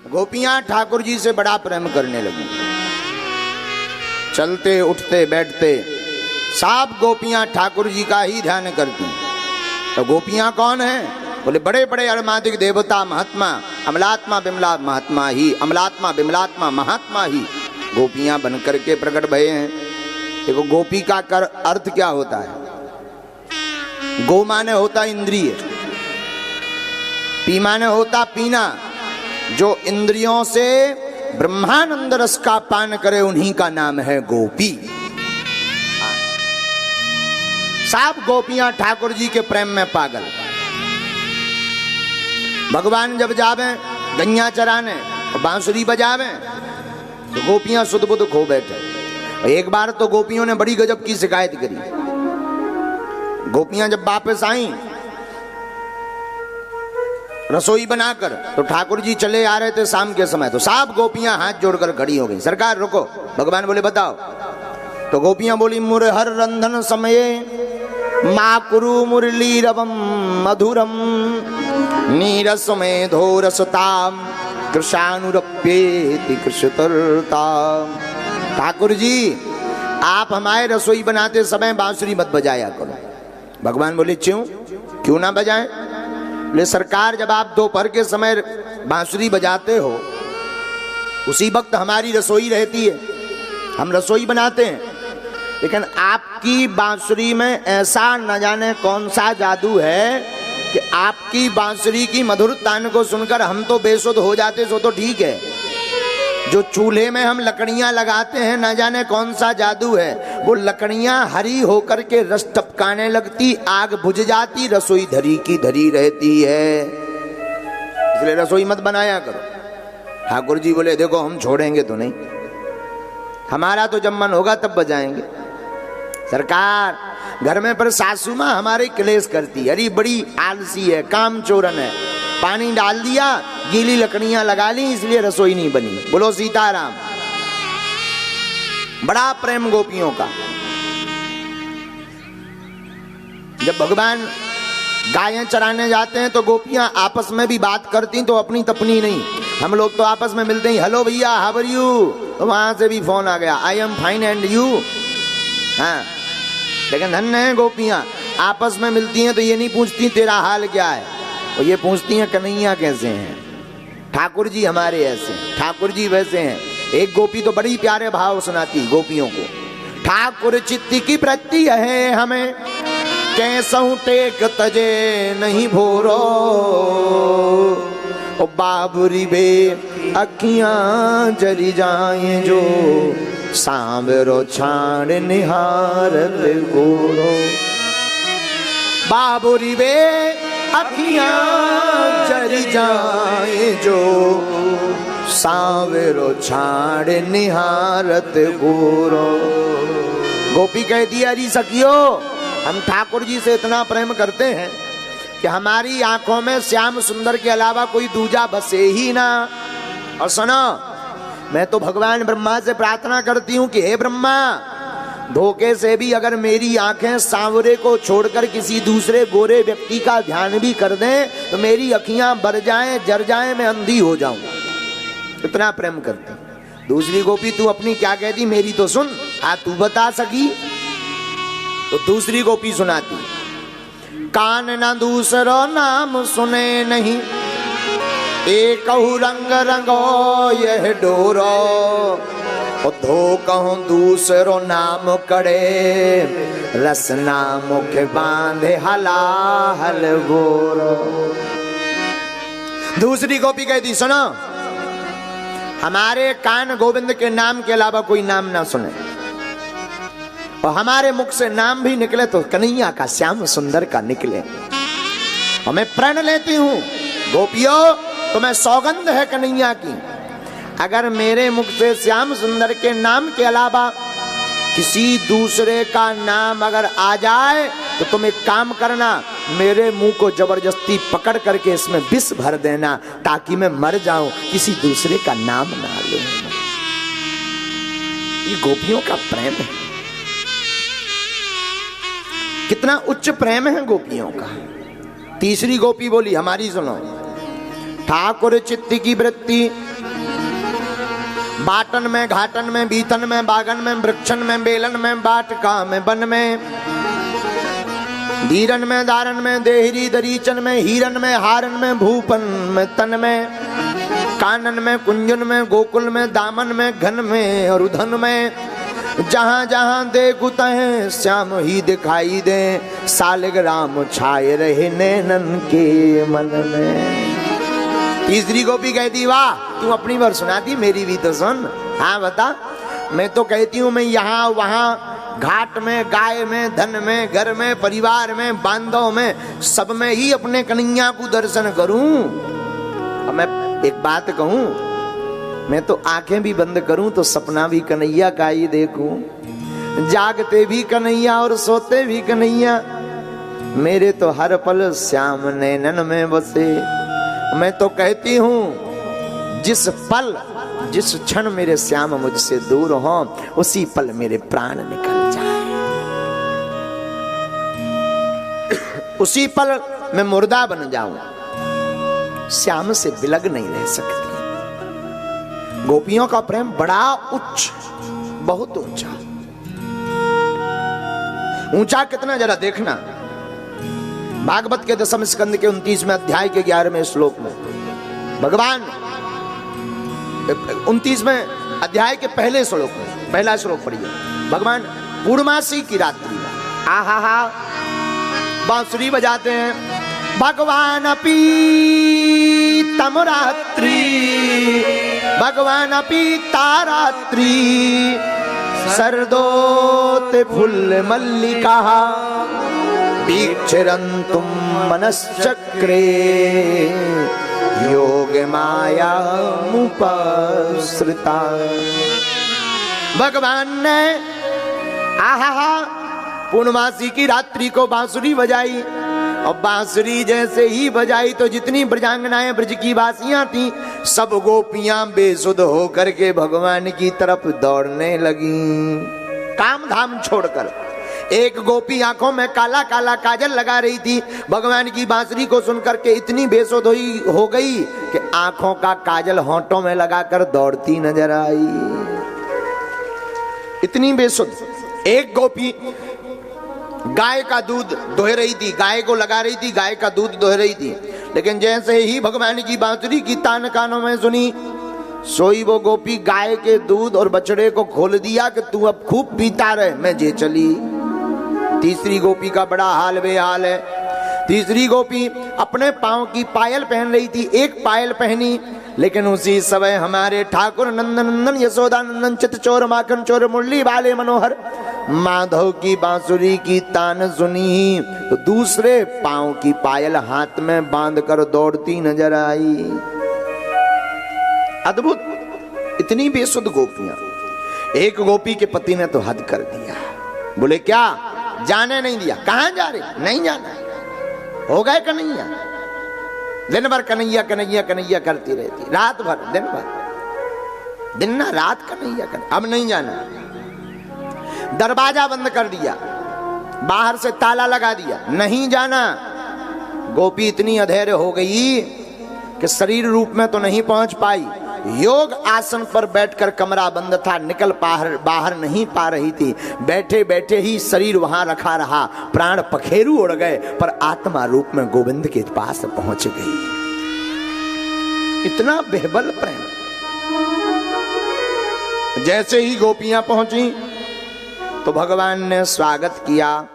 गोपियां ठाकुर जी से बड़ा प्रेम करने लगी। चलते उठते बैठते सब गोपियां ठाकुर जी का ही ध्यान करती। तो गोपियां कौन है? बोले बड़े बड़े अरमादिक देवता महात्मा, अमलात्मा बिमला महात्मा ही, अमलात्मा बिमलात्मा महात्मा ही गोपियां बनकर के प्रकट भये हैं। देखो गोपी का अर्थ क्या होता है? गो माने होता इंद्रिय, पी माने होता पीना। जो इंद्रियों से ब्रह्मानंद रस का पान करे उन्हीं का नाम है गोपी। सब गोपियां ठाकुर जी के प्रेम में पागल। भगवान जब जावे गैया चराने बांसुरी बजावे तो गोपियां सुध बुध खो बैठे। एक बार तो गोपियों ने बड़ी गजब की शिकायत करी। गोपियां जब वापस आई रसोई बनाकर, तो ठाकुर जी चले आ रहे थे शाम के समय। तो सब गोपियां हाथ जोड़कर खड़ी हो गई, सरकार रुको। भगवान बोले बताओ। तो गोपियां बोली मुरहर रंधन समये माँ कुरु मुरली रवम मधुरम नीरस में धोरसताम कृषानुरप्येति कृषतरताम। ठाकुर जी आप हमारे रसोई बनाते समय बांसुरी मत बजाया करो। भगवान बोले क्यों ना बजाएं? बोले सरकार जब आप दोपहर के समय बांसुरी बजाते हो उसी वक्त हमारी रसोई रहती है, हम रसोई बनाते हैं, लेकिन आपकी बांसुरी में ऐसा न जाने कौन सा जादू है कि आपकी बांसुरी की मधुर तान को सुनकर हम तो बेसुध हो जाते। सो तो ठीक है, जो चूल्हे में हम लकड़ियां लगाते हैं न जाने कौन सा जादू है, वो लकड़ियां हरी होकर के रस टपकाने लगती, आग बुझ जाती, रसोई धरी की धरी रहती है। इसलिए रसोई मत बनाया करो। ठाकुर जी बोले देखो हम छोड़ेंगे तो नहीं, हमारा तो जब मन होगा तब बजाएंगे। सरकार घर में पर सासू माँ हमारे क्लेश करती है, अरे बड़ी आलसी है, काम चोरन है, पानी डाल दिया गीली लकड़ियां लगा ली इसलिए रसोई नहीं बनी। बोलो सीताराम। बड़ा प्रेम गोपियों का। जब भगवान गायें चराने जाते हैं तो गोपियां आपस में भी बात करती, तो अपनी तपनी नहीं। हम लोग तो आपस में मिलते ही हेलो भैया हाउ आर यू, तो वहां से भी फोन आ गया I am fine and you. हाँ, लेकिन धन्य है गोपियां आपस में मिलती हैं तो ये नहीं पूछती तेरा हाल क्या है, और ये पूछती हैं कन्हैया कैसे हैं। ठाकुर जी हमारे ऐसे, ठाकुर जी वैसे हैं। एक गोपी तो बड़ी प्यारे भाव सुनाती गोपियों को। ठाकुर चित्ती की प्रति है हमें कैसहु टेक तजे नहीं भोरो, ओ बाबरी बे अखियां जरी जाए जो सांवरो छाण निहारत गोरो। बाबरी बे अखियां जरी जाए जो सांवरो छाड़ निहारत गोरो। गोपी कहती है अरे सखियो हम ठाकुर जी से इतना प्रेम करते हैं कि हमारी आंखों में श्याम सुंदर के अलावा कोई दूजा बसे ही ना। और सुनो, मैं तो भगवान ब्रह्मा से प्रार्थना करती हूँ कि हे ब्रह्मा, धोखे से भी अगर मेरी आंखें सांवरे को छोड़कर किसी दूसरे गोरे व्यक्ति का ध्यान भी कर दें तो मेरी अखियां बर जाएं, जर जाएं, मैं अंधी हो जाऊं। इतना प्रेम करती। दूसरी गोपी तू अपनी क्या कहती मेरी तो सुन, तू बता सकी। तो दूसरी गोपी सुनाती कान ना दूसरो नाम सुने नहीं, एक रंग रंगो यह डोरो, धो कहूं दूसरो नाम कड़े, रसना मुख बांधे हला हल गोरो। दूसरी गोपी कहती सुनो, हमारे कान गोविंद के नाम के अलावा कोई नाम ना सुने, और हमारे मुख से नाम भी निकले तो कन्हैया का, श्याम सुंदर का निकले। और मैं प्रण लेती हूं गोपियों, तुम्हें सौगंध है कन्हैया की, अगर मेरे मुख से श्याम सुंदर के नाम के अलावा किसी दूसरे का नाम अगर आ जाए तो तुम एक काम करना, मेरे मुंह को जबरदस्ती पकड़ करके इसमें विष भर देना ताकि मैं मर जाऊं, किसी दूसरे का नाम ना लूं। ये गोपियों का प्रेम है, कितना उच्च प्रेम है गोपियों का। तीसरी गोपी बोली हमारी सुनो, ठाकुर चित्त की वृत्ति। बाटन में घाटन में बीतन में बागन में वृक्षन में बेलन में बाटका में बन में धीरन में दारन में देहरी दरीचन में हीरन में हारन में भूपन में तन में कानन में कुंजन में गोकुल में दामन में घन में और उधन में जहां जहां देखूं तहें श्याम ही दिखाई दे सालिग्राम छाए रहे नैनन के मन में। तीसरी गोपी कहती वाह तू अपनी बार सुनाती मेरी भी तो सुन। हाँ बता। मैं तो कहती हूँ मैं यहाँ वहां घाट में गाय में धन में घर में परिवार में बांधव में सब में ही अपने कन्हैया को दर्शन करूं। अब मैं एक बात कहूं मैं तो आंखें भी बंद करूं तो सपना भी कन्हैया का ही देखूं। जागते भी कन्हैया और सोते भी कन्हैया मेरे तो हर पल श्याम नैनन में बसे। मैं तो कहती हूं जिस पल जिस क्षण मेरे श्याम मुझसे दूर हो उसी पल मेरे प्राण निकल जाए। उसी पल मैं मुर्दा बन जाऊं। श्याम से बिलग नहीं रह सकती। गोपियों का प्रेम बड़ा उच्च बहुत ऊंचा। ऊंचा कितना जरा देखना। भागवत के 10वें स्कंद के 29वें अध्याय के 11वें श्लोक में भगवान 29वें अध्याय के पहले श्लोक में पहला श्लोक पढ़िए। भगवान पूर्णमासी की रात्रि में आहा हा बांसुरी बजाते हैं। भगवान अपी तमरात्रि भगवान अपी तारात्रि सरदोत फुल्ल मल्लिका वीक्षरन्तुं मनश्चक्रे योग माया मुपसृता। भगवान ने आहा पूर्णमासी की रात्रि को बांसुरी बजाई और बांसुरी जैसे ही बजाई तो जितनी ब्रजांगनाएं ब्रज की वासियां थी सब गोपियां बेसुध होकर के भगवान की तरफ दौड़ने लगी काम धाम छोड़कर। एक गोपी आंखों में काला काला काजल लगा रही थी। भगवान की बांसुरी को सुनकर के इतनी बेसुध हो गई कि आंखों का काजल होंठों में लगाकर दौड़ती नजर आई। इतनी बेसुध। एक गोपी गाय का दूध दोह रही थी, गाय को लगा रही थी, गाय का दूध दोह रही थी। लेकिन जैसे ही भगवान की बांसुरी की तान कानों में सुनी सोई वो गोपी गाय के दूध और बछड़े को खोल दिया कि तू अब खूब पीता रहे मैं जे चली। तीसरी गोपी का बड़ा हाल बेहाल है। तीसरी गोपी अपने पांव की पायल पहन रही थी। एक पायल पहनी लेकिन उसी समय हमारे ठाकुर नंदन नंदन यशोदा नंदन चित चोर माखन चोर मुरली वाले मनोहर माधव की बांसुरी की तान सुनी तो दूसरे पांव की पायल हाथ में बांधकर दौड़ती नजर आई। अद्भुत। इतनी बेसुध गोपियां। एक गोपी के पति ने तो हद कर दिया। बोले क्या जाने नहीं दिया। कहां जा रहे नहीं जाना। हो गए कन्हैया। दिन भर कन्हैया कन्हैया कन्हैया करती रहती रात भर दिन भर दिन ना रात कन्हैया कन्हैया। अब नहीं जाना। दरवाजा बंद कर दिया बाहर से ताला लगा दिया नहीं जाना। गोपी इतनी अधैर्य हो गई कि शरीर रूप में तो नहीं पहुंच पाई। योग आसन पर बैठकर कमरा बंद था निकल बाहर नहीं पा रही थी। बैठे बैठे ही शरीर वहां रखा रहा। प्राण पखेरु उड़ गए पर आत्मा रूप में गोविंद के पास पहुंच गई। इतना बेबल प्रेम। जैसे ही गोपियां पहुंची तो भगवान ने स्वागत किया।